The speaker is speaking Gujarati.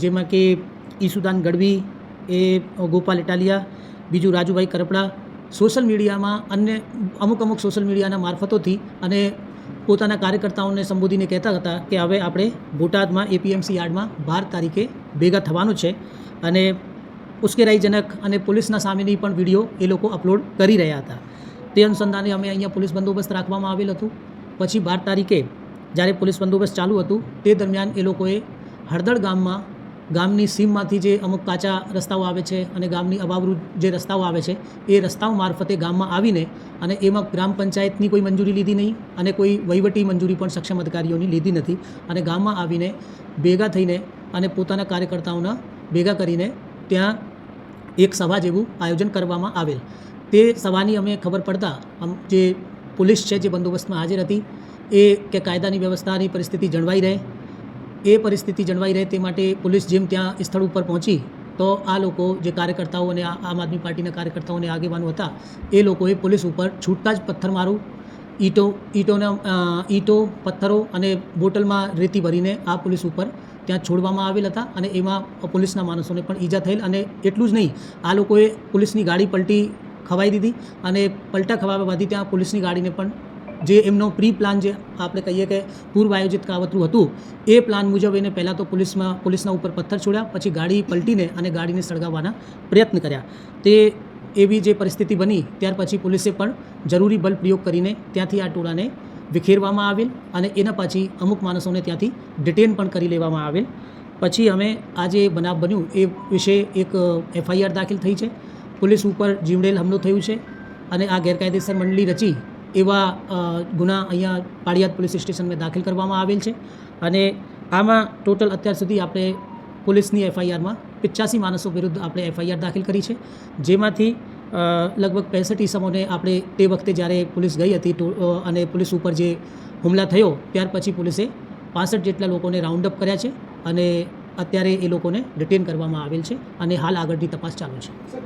જેમાં કે ઈસુદાન ગઢવી, એ ગોપાલ ઇટાલિયા, બીજું રાજુભાઈ કરપડા સોશિયલ મીડિયામાં અમુક સોશિયલ મીડિયાના મારફતોથી અને પોતાના કાર્યકર્તાઓને સંબોધીને કહેતા હતા કે હવે આપણે બોટાદમાં એપીએમસી યાર્ડમાં 12 તારીખે ભેગા થવાનું છે અને ઉશ્કેરાઈજનક અને પોલીસના સામેની પણ વિડીયો એ લોકો અપલોડ કરી રહ્યા હતા. તે અનુસંધાને અમે અહીંયા પોલીસ બંદોબસ્ત રાખવામાં આવેલ હતું. પછી 12 તારીખે જ્યારે પોલીસ બંદોબસ્ત ચાલુ હતું તે દરમિયાન એ લોકોએ હળદળ ગામની સીમમાંથી જે અમુક કાચા રસ્તાઓ આવે છે અને ગામની અભાવરૂ જે રસ્તાઓ આવે છે એ રસ્તાઓ મારફતે ગામમાં આવીને અને એમાં ગ્રામ પંચાયતની કોઈ મંજૂરી લીધી નહીં અને કોઈ વહીવટી મંજૂરી પણ સક્ષમ અધિકારીઓની લીધી નથી અને ગામમાં આવીને ભેગા થઈને અને પોતાના કાર્યકર્તાઓના ભેગા કરીને ત્યાં એક સભા જેવું આયોજન કરવામાં આવેલ. તે સભાની અમે ખબર પડતા જે પોલીસ છે જે બંદોબસ્તમાં હાજર હતી એ કે કાયદાની વ્યવસ્થાની પરિસ્થિતિ જળવાઈ રહે, એ પરિસ્થિતિ જળવાઈ રહે તે માટે પોલીસ જેમ ત્યાં સ્થળ ઉપર પહોંચી તો આ લોકો જે કાર્યકર્તાઓ અને આમ આદમી પાર્ટીના કાર્યકર્તાઓ અને આગેવાનો હતા એ લોકોએ પોલીસ ઉપર છૂટતા જ પથ્થરમારું, ઈંટો, પથ્થરો અને બોટલમાં રેતી ભરીને આ પોલીસ ઉપર ત્યાં છોડવામાં આવેલ હતા અને એમાં પોલીસના માણસોને પણ ઈજા થયેલ. અને એટલું જ નહીં, આ લોકોએ પોલીસની ગાડી પલટી ખવાઈ દીધી અને પલટા ખવાવા બાદ ત્યાં પોલીસની ગાડીને પણ જે એમનો પ્રી પ્લાન જે આપણે કહીએ કે પૂર્વ આયોજિત કાવતરું હતું એ પ્લાન મુજબ એને પહેલાં તો પોલીસના ઉપર પથ્થર છોડ્યા, પછી ગાડી પલટીને અને ગાડીને સળગાવવાના પ્રયત્ન કર્યા. તે એવી જે પરિસ્થિતિ બની ત્યાર પછી પોલીસે પણ જરૂરી બળ પ્રયોગ કરીને ત્યાંથી આ ટોળાને વિખેરવામાં આવેલ અને એના પછી અમુક માણસોને ત્યાંથી ડિટેન પણ કરી લેવામાં આવેલ. પછી અમે આ જે બનાવ બન્યું એ વિશે એક FIR દાખલ થઈ છે. પોલીસ ઉપર જીવડેલ હુમલો થયું છે અને આ ગેરકાયદેસર મંડળી રચી એવા ગુના અહીંયા પાળિયાદ પોલીસ સ્ટેશનમાં દાખલ કરવામાં આવેલ છે અને આમાં ટોટલ અત્યાર સુધી આપણે પોલીસની FIRમાં 85 માણસો વિરુદ્ધ આપણે FIR દાખલ કરી છે, જેમાંથી લગભગ 65 ઇસમોને આપણે તે વખતે જ્યારે પોલીસ ગઈ હતી અને પોલીસ ઉપર જે હુમલા થયો ત્યાર પછી પોલીસે 65 જેટલા લોકોને રાઉન્ડ અપ કર્યા છે અને અત્યારે એ લોકોને ડિટેન કરવામાં આવેલ છે અને હાલ આગળની તપાસ ચાલુ છે.